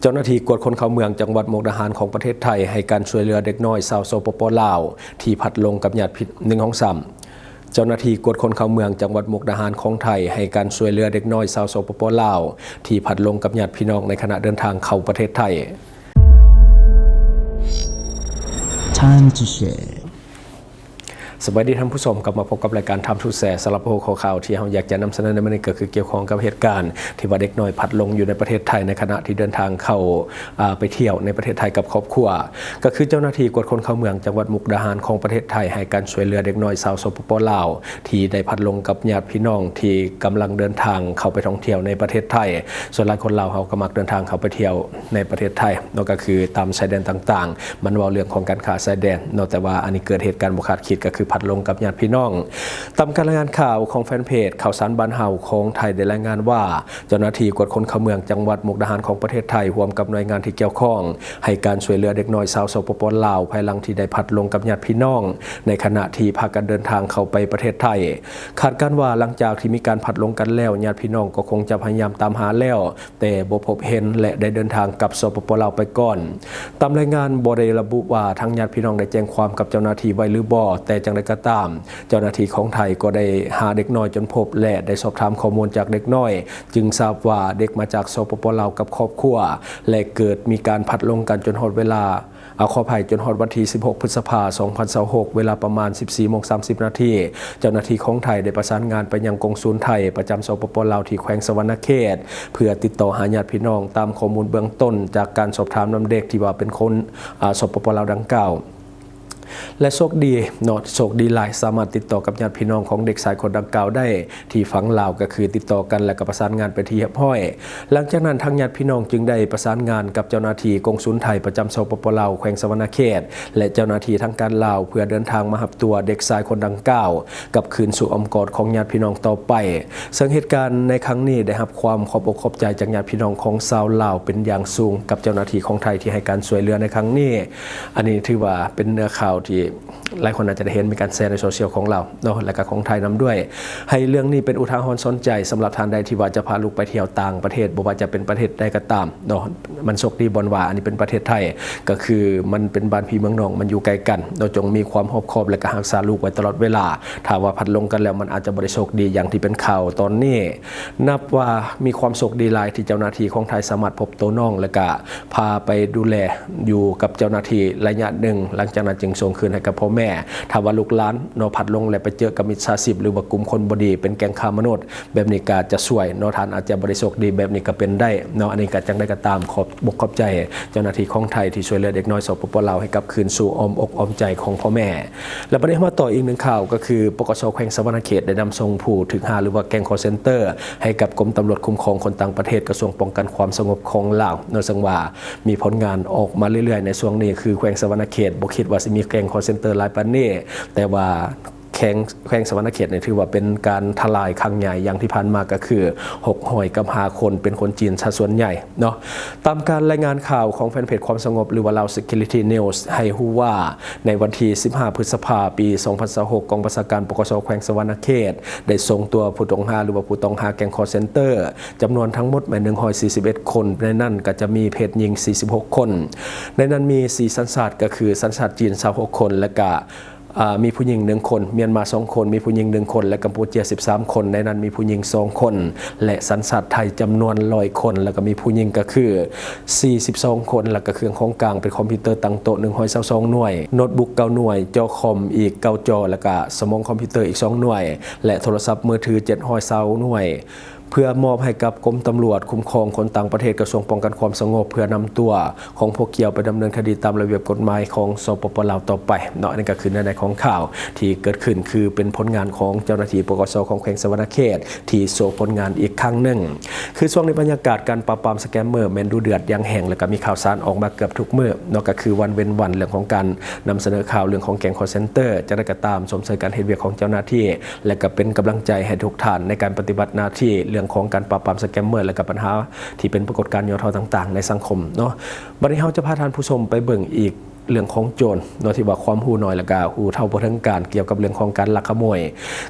จ้าหน้าที่กวดคนเข้าเมืองจังหวัดมุกดาหารของประเทศไทยให้การช่วยเหลือเด็กน้อยชาวสปป.ลาวที่พัดหลงกับญาติพี่น้องเจ้าหน้าที่กวดคนเข้าเมืองจังหวัดมุกดาหารของไทยให้การช่วยเหลือเด็กน้อยชาวสปป.ลาวที่พัดหลงกับญาติพี่น้องในขณะเดินทางเข้าประเทศไทยTime to shareสวัสดีท่านผู้ชมกลับมาพบกับรายการทำทุแสสำหรับหัวข่าวที่เราอยากจะนำเสนอในวันนี้ก็คือเกี่ยวข้องกับเหตุการณ์ที่ว่าเด็กน้อยพัดหลงอยู่ในประเทศไทยในขณะที่เดินทางเข้าไปเที่ยวในประเทศไทยกับครอบครัวก็คือเจ้าหน้าที่กวดคนเข้าเมืองจังหวัดมุกดาหารของประเทศไทยให้การช่วยเหลือเด็กน้อยชาวสปป.ลาวที่ได้พัดหลงกับญาติพี่น้องที่กำลังเดินทางเข้าไปท่องเที่ยวในประเทศไทยส่วนหลายคนลาวเขาก็มักเดินทางเข้าไปเที่ยวในประเทศไทยนั่นก็คือตามชายแดนต่างๆมันว่าเรื่องของการค้าชายแดนแต่ว่าอันนี้เกิดเหตุการณ์บ่คาดคิดก็คือพัดหลงกับญาติพี่น้องตามการรายงานข่าวของแฟนเพจข่าวสารบ้านเฮาของไทยได้รายงานว่าเจ้าหน้าที่กวดคนเข้าเมืองจังหวัดมุกดาหารของประเทศไทยร่วมกับหน่วยงานที่เกี่ยวข้องให้การช่วยเหลือเด็กน้อยชาวสปป.ลาวภายหลังที่ได้พัดหลงกับญาติพี่น้องในขณะที่พากันเดินทางเข้าไปประเทศไทยคาดการณ์ว่าหลังจากที่มีการพัดหลงกันแล้วญาติพี่น้องก็คงจะพยายามตามหาแล้วแต่บ่พบเห็นและได้เดินทางกลับสปป.ลาวไปก่อนตามรายงานบ่ได้ระบุว่าทางญาติพี่น้องได้แจ้งความกับเจ้าหน้าที่ไว้หรือบ่แต่จังไดก็ตามเจ้าหน้าที่ของไทยก็ได้หาเด็กน้อยจนพบและได้สอบถามข้อมูลจากเด็กน้อยจึงทราบว่าเด็กมาจากสปป.ลาวกับครอบครัวและเกิดมีการพัดหลงกันจนหมดเวลาขออภัยจนฮอดวันที่16 พฤษภาคม 2026 เวลาประมาณ 14:30 น.เจ้าหน้าที่ของไทยได้ประสานงานไปยังกงสุลไทยประจำสปป.ลาวที่แขวงสะหวรรณเขตเพื่อติดต่อหาญาติพี่น้องตามข้อมูลเบื้องต้นจากการสอบถามนำเด็กที่ว่าเป็นคนสปป.ลาวดังกล่าวและโชคดีหลายสามารถติดต่อกับญาติพี่น้องของเด็กชายคนดังกล่าวได้ที่ฝั่งลาวก็คือติดต่อกันและก็ประสานงานไปที่เรียบร้อยหลังจากนั้นทางญาติพี่น้องจึงได้ประสานงานกับเจ้าหน้าที่กงสุลไทยประจำสปป.ลาวแขวงสะหวรรณเขตและเจ้าหน้าที่ทางการลาวเพื่อเดินทางมารับตัวเด็กชายคนดังกล่าวกลับคืนสู่อ้อมกอดของญาติพี่น้องต่อไปซึ่งเหตุการณ์ในครั้งนี้ได้รับความขอบอกขอบใจจากญาติพี่น้องของชาวลาวเป็นอย่างสูงกับเจ้าหน้าที่ของไทยที่ให้การช่วยเหลือในครั้งนี้อันนี้ถือว่าเป็นเนื้อข่าวที่หลายคนอาจจะได้เห็นมีการแชร์ในโซเชียลของเราและก็ของไทยนำด้วยให้เรื่องนี้เป็นอุทาหรณ์สอนใจสำหรับท่านใดที่ว่าจะพาลูกไปเที่ยวต่างประเทศบ่ว่าจะเป็นประเทศใดก็ตามมันโชคดีบอนว่าอันนี้เป็นประเทศไทยก็คือมันเป็นบ้านพี่เมืองน้องมันอยู่ไกลกันเราจงมีความรอบคอบและก็รักษาลูกไว้ตลอดเวลาถ้าว่าพัดลงกันแล้วมันอาจจะบ่ได้โชคดีอย่างที่เป็นข่าวตอนนี้นับว่ามีความโชคดีหลายที่เจ้าหน้าที่ของไทยสามารถพบตัวน้องและก็พาไปดูแลอยู่กับเจ้าหน้าที่ระยะหนึ่งหลังจากนั้นจึงส่งคืนให้กับพ่อแม่ถ้าว่าลูกหลานพัดลงและไปเจอกับมิจฉาชีพหรือว่ากลุ่มคนบ่ดีเป็นแก๊งค้ามนุษย์แบบนี้ก็จะช่วยท่านอาจจะบ่ได้โชคดีแบบนี้ก็เป็นได้อันนี้ก็จังได้ก็ตามขอบใจเจ้าหน้าที่ของไทยที่ช่วยเหลือเด็กน้อยสปป.ลาวให้กลับคืนสู่อ้อมอกอ้อมใจของพ่อแม่และประเด็นมาต่ออีกหนึ่งข่าวก็คือปกส.แขวงสะหวรรณเขตได้นำส่งผู้ถูกหาหรือว่าแก๊งคอลเซ็นเตอร์ให้กับกรมตำรวจคุ้มครองคนต่างประเทศกระทรวงป้องกันความสงบของลาวซึ่งว่ามีผลงานออกมาเรื่อยๆในช่วงนี้คือแขวงสะหวรรณเขตบ่คิดว่าสิมีแก๊งคอลเซ็นเตอร์หลายปานนี้แต่ว่าแขวงสะหวรรณเขตถือว่าเป็นการทลายครั้งใหญ่อย่างที่ผ่านมาก็คือ600 กับ5 คนเป็นคนจีนส่วนใหญ่ตามการรายงานข่าวของแฟนเพจความสงบหรือว่าLao Security News ให้รู้ว่าในวันที่15 พฤษภาคม ปี 2026กองบัญชาการปกส.แขวงสะหวรรณเขตได้ส่งตัวผู้ต้องหาหรือว่าผู้ต้องหาแก๊งคอลเซ็นเตอร์จำนวนทั้งหมด141 คนในนั้นก็จะมีเพศหญิง46 คนในนั้นมี4สัญชาติก็คือสัญชาติจีน26 คนและก็มีผู้หญิง1 คนเมียนมา2 คนมีผู้หญิง1 คนและกัมพูเชีย13 คนในนั้นมีผู้หญิง2 คนและสัญชาติไทยจำนวน100 คนแล้วก็มีผู้หญิงก็คือ42 คนแล้วก็เครื่องของกลางเป็นคอมพิวเตอร์ตั้งโต๊ะ122 หน่วยโน้ตบุ๊ก9 หน่วยจอคอมอีก9 จอแล้วก็สมองคอมพิวเตอร์อีก2 หน่วยและโทรศัพท์มือถือ720 หน่วยเพื่อมอบให้กับกรมตำรวจคุ้มครองคนต่างประเทศกระทรวงป้องกันความสงบเพื่อนำตัวของพวกเกี่ยวไปดำเนินคดีตามระเบียบกฎหมายของสปป.ลาวต่อไปนี่ก็คือในของข่าวที่เกิดขึ้นคือเป็นผลงานของเจ้าหน้าที่ปกส.ของแขวงสะหวรรณเขตที่โชว์ผลงานอีกครั้งหนึ่งคือช่วงในบรรยากาศการปราบปรามสแกมเมอร์แมนดูเดือดยังแห่งแล้วก็มีข่าวสารออกมาเกือบทุกมื้อก็คือวันเว้นวันเรื่องของการนำเสนอข่าวเรื่องของแก๊งคอลเซ็นเตอร์จะได้กระตามสมเสยการเฮ็ดเวียกของเจ้าหน้าที่และก็เป็นกำลังใจให้ทุกท่านในการปฏิบัติหน้าที่เรื่องของการปราบปรามสแกมเมอร์และกับปัญหาที่เป็นปรากฏการณ์ย่อท้อต่างๆในสังคมบัดนี้เราจะพาท่านผู้ชมไปเบิ่งอีก เรื่องของโจรเนาะที่ว่าความหูน้อยแล้วก็หูเท่าบ่ถึงการเกี่ยวกับเรื่องของการลักขโมย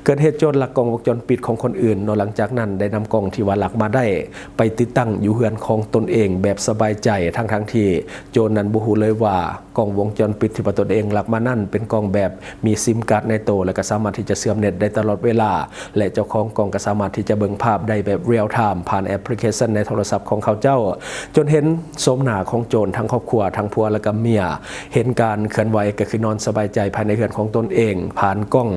เกิดเหตุโจรลักกล้องวงจรปิดของคนอื่นเนาะหลังจากนั้นได้นำกล้องที่ว่าลักมาได้ไปติดตั้งอยู่เฮือนของตนเองแบบสบายใจทั้งที่โจรนั้นบ่ฮู้เลยว่ากล้องวงจรปิดที่ว่าตนเองลักมานั่นเป็นกล้องแบบมีซิมการ์ดในโตวและก็สามารถที่จะเชื่อมเน็ตได้ตลอดเวลาและเจ้าของกล้องก็สามารถที่จะเบิ่งภาพได้แบบเรียลไทม์ผ่านแอปพลิเคชันในโทรศัพท์ของเขาเจ้าจนเห็นโฉมหน้าของโจรทั้งครอบครัวทั้งผัวและก็เมียเห็นการเคลื่อนไหวก็คือนอนสบายใจภายในเรือนของตนเองผ่านกล้อง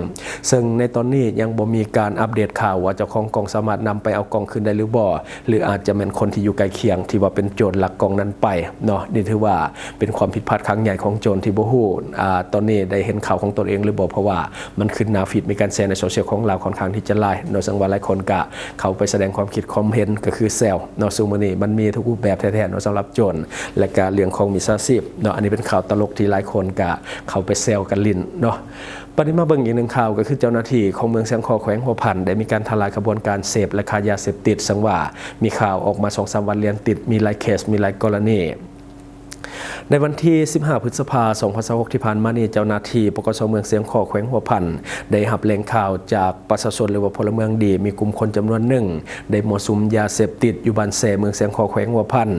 ซึ่งในตอนนี้ยังบ่มีการอัปเดตข่าวว่าเจ้าของกล้องสามารถนำไปเอากล้องคืนได้หรือบ่หรืออาจจะเป็นคนที่อยู่ใกล้เคียงที่ว่าเป็นโจรลักกล้องนั้นไปเนาะนี่ถือว่าเป็นความผิดพลาดครั้งใหญ่ของโจรที่บ่ฮู้ตอนนี้ได้เห็นข่าวของตนเองหรือบ่เพราะว่ามันขึ้นหน้าฟีดมีการแชร์ในโซเชียลของเราค่อนข้างที่จะหลายโดยสังว่าหลายคนก็เข้าไปแสดงความคิดคอมเมนต์ก็คือแซวเนาะซึ่งมื้อนี้มันมีทุกรูปแบบแท้ๆเนาะสำหรับโจรและก็เรื่องของมิจฉาชีพเนาะอันนี้เป็นข่าวตลกที่หลายคนก็เข้าไปแซวกันลิ้นเนาะปฏิมาเบิ่งอีกหนึ่งข่าวก็คือเจ้าหน้าที่ของเมืองเชียงคอแขวงหัวพันได้มีการทลายขบวนการเสพและค้ายาเสพติดสังว่ามีข่าวออกมา 2-3 วันเรียนติดมีหลายเคสมีหลายกรณีในวันที่ 15 พฤษภาคม 2026 ที่ผ่านมานี้เจ้าหน้าที่ปกส.เมืองเสียงขอแขวงหัวพันได้รับแหล่งข่าวจากประชาชนหรือว่าพลเมืองดีมีกลุ่มคนจำนวนหนึ่งได้มั่วสุมยาเสพติดอยู่บ้านแสเมืองเสียงขอแขวงหัวพัน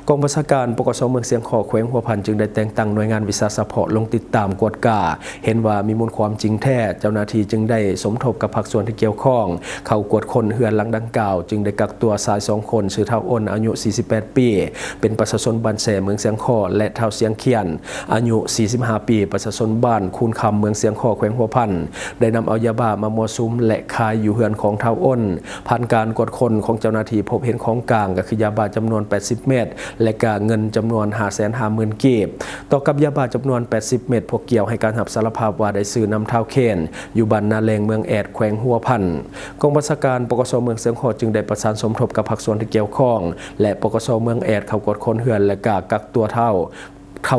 กองบัญชาการปกส.เมืองเสียงขอแขวงหัวพันจึงได้แต่งตั้งหน่วยงานวิสาสะเฉพาะลงติดตามกวดกาเห็นว่ามีมูลความจริงแท้เจ้าหน้าที่จึงได้สมทบกับภาคส่วนที่เกี่ยวข้องเข้ากวดคนเฮือนหลังดังกล่าวจึงได้กักตัวชาย2คนชื่อเฒ่าอ้นอายุ 48 ปีเป็นประชาชนบ้านแสเมืองเสียงขอและเฒ่าเสียงเขียนอายุ 45 ปีประชาชนบ้านคูนคำเมืองเสียงขอแขวงหัวพันได้นำเอายาบ้ามามั่วสุมและขายอยู่เฮือนของเฒ่าอ้นผ่านการกวดคนของเจ้าหน้าที่พบเห็นของกลางก็คือยาบ้าจำนวน 80 เม็ดและก็เงินจำนวน 550,000 กีบต่อกับยาบ้าจำนวน 80 เม็ดพวกเกี่ยวให้การรับสารภาพว่าได้ซื้อนำเฒ่าเคนอยู่บ้านนาแลงเมืองแอดแขวงหัวพันกองบัญชาการปกส.เมืองเสียงขอจึงได้ประสานสมทบกับภาคส่วนที่เกี่ยวข้องและปกส.เมืองแอดเข้ากวดคนเฮือนและก็กักตัวเฒ่า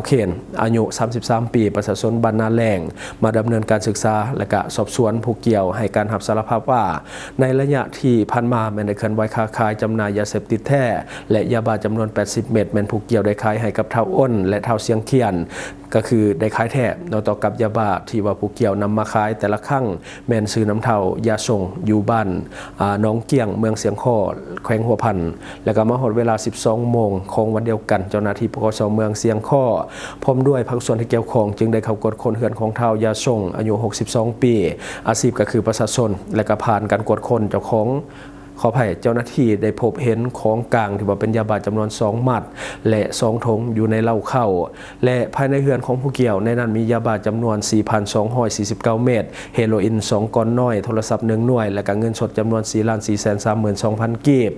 เคนอายุ 33 ปีประชาชนบ้านนาแลงมาดำเนินการศึกษาและก็สอบสวนผู้เกี่ยวให้การรับสารภาพว่าในระยะที่ผ่านมาแม่นได้เคลื่อนไหวค้าขายจำหน่ายยาเสพติดแท้และยาบ้าจำนวน 80 เม็ดแม่นผู้เกี่ยวได้ขายให้กับเฒ่าอ้นและเฒ่าเสียงเขียนก็คือได้ขายแท้ต่อกับยาบ้าที่ว่าผู้เกี่ยวนำมาขายแต่ละครั้งแม่นซื้อน้ำเฒ่ายาส่งอยู่บ้านน้องเกี้ยงเมืองเสียงคอแขวงหัวพันแล้วก็มาฮอดเวลา 12 โมงของวันเดียวกันเจ้าหน้าที่ปกส.เมืองเสียงคอพร้อมด้วยภาคส่วนที่เกี่ยวข้องจึงได้เข้ากวดคนเฮือนของเฒ่ายาส่งอายุ 62 ปีอาชีพก็คือประชาชนและก็ผ่านการกวดคนเจ้าของขออภัยเจ้าหน้าที่ได้พบเห็นของกลางที่ว่าเป็นยาบ้าจำนวน2มัดและ2ถุงอยู่ในเหล้าเข้าและภายในเฮือนของผู้เกี่ยวในนั้นมียาบ้าจำนวน 4,249 เม็ดเฮโรอีน2ก้อนน้อยโทรศัพท์1หน่วยและก็เงินสดจำนวน 4,432,000 กีบ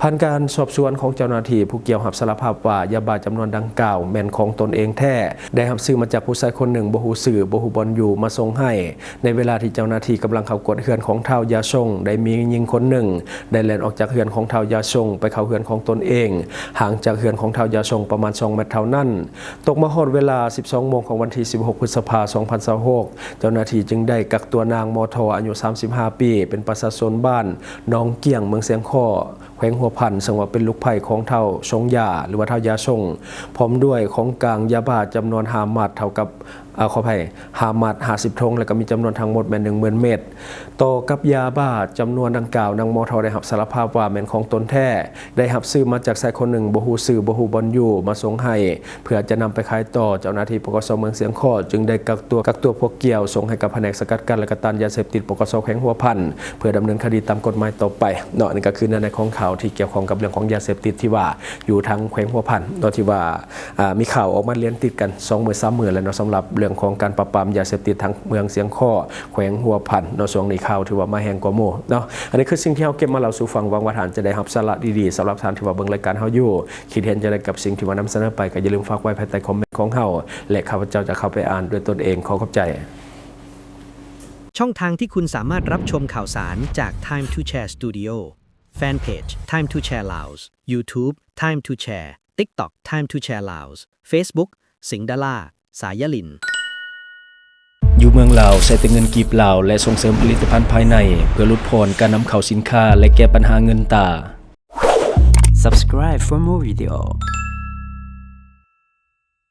ผ่านการสอบสวนของเจ้าหน้าที่ผู้เกี่ยวรับสารภาพว่ายาบ้าจำนวนดังกล่าวแม่นของตนเองแท้ได้รับซื้อมาจากผู้ชายคนหนึ่งบ่ฮู้ชื่อบ่ฮู้บ่อนอยู่มาส่งให้ในเวลาที่เจ้าหน้าที่กำลังเข้ากวดเฮือนของเฒ่ายาส่งได้มีหญิงคนหนึ่งได้แล่นออกจากเฮือนของเฒ่ายาส่งไปเข้าเฮือนของตนเองห่างจากเฮือนของเฒ่ายาส่งประมาณ2เมตรเท่านั้นตกมาฮอดเวลา 12 โมงของวันที่ 16 พฤษภาคม 2026เจ้าหน้าที่จึงได้กักตัวนางมทอายุ 35 ปีเป็นประชาชนบ้านน้องเกี้ยงเมืองเสียงคอแขวงหัวพันซึ่งว่าเป็นลูกไผ่ของเฒ่าชงยาหรือว่าเฒ่ายาส่งพร้อมด้วยของกลางยาบ้าจำนวน5มัดเท่ากับขออภัย5มัด50 ธงแล้วก็มีจำนวนทั้งหมดแม่น 10,000 เม็ดต่อกับยาบ้าจำนวนดังกล่าวนางมทได้รับสารภาพว่าแม่นของตนแท้ได้รับซื้อมาจากชายคนหนึ่งบ่ฮู้ชื่อบ่ฮู้บ่อนอยู่มาส่งให้เพื่อจะนำไปขายต่อเจ้าหน้าที่ปกส.เมืองเสียงคอจึงได้กักตัวพวกเกี่ยวส่งให้กับแผนกสกัดกั้นและก็ต้านยาเสพติดปกส.แขวงหัวพันเพื่อดำเนินคดีตามกฎหมายต่อไปเนาะนี่ก็คือในของข่าวที่เกี่ยวข้องกับเรื่องของยาเสพติดที่ว่าอยู่ทั้งแขวงหัวพันโดยที่ว่ามีข่าวออกมาเรียนติดกัน2-3 มื้อแล้วเนาะสำหรับเรื่องของการปราบปรามยาเสพติดทั้งเมืองเสียงคอแขวงหัวพันเนาะช่วงนี้ข่าวถือว่ามาแห้งกว่าหมู่เนาะอันนี้คือสิ่งที่เฮาเก็บมาเล่าสู่ฟังหวังว่าท่านจะได้รับสาระดีๆสำหรับท่านที่ว่าเบิ่งรายการเฮาอยู่คิดเห็นจะได้กับสิ่งที่ว่านำเสนอไปก็อย่าลืมฝากไว้ภายใต้คอมเมนต์ของเฮาและข้าพเจ้าจะเข้าไปอ่านด้วยตนเองขอขอบใจช่องทางที่คุณสามารถรับชมข่าวสารจาก Time to Share Studio Fanpage Time to Share Laos YouTube Time to Share TikTok Time to Share Laos Facebook สิงห์ดาราสายลินอยู่เมืองลาวใช้แต่เงินกีบลาวและส่งเสริมผลิตภัณฑ์ภายในเพื่อลดพรการนำเข้าสินค้าและแก้ปัญหาเงินตา Subscribe for more video.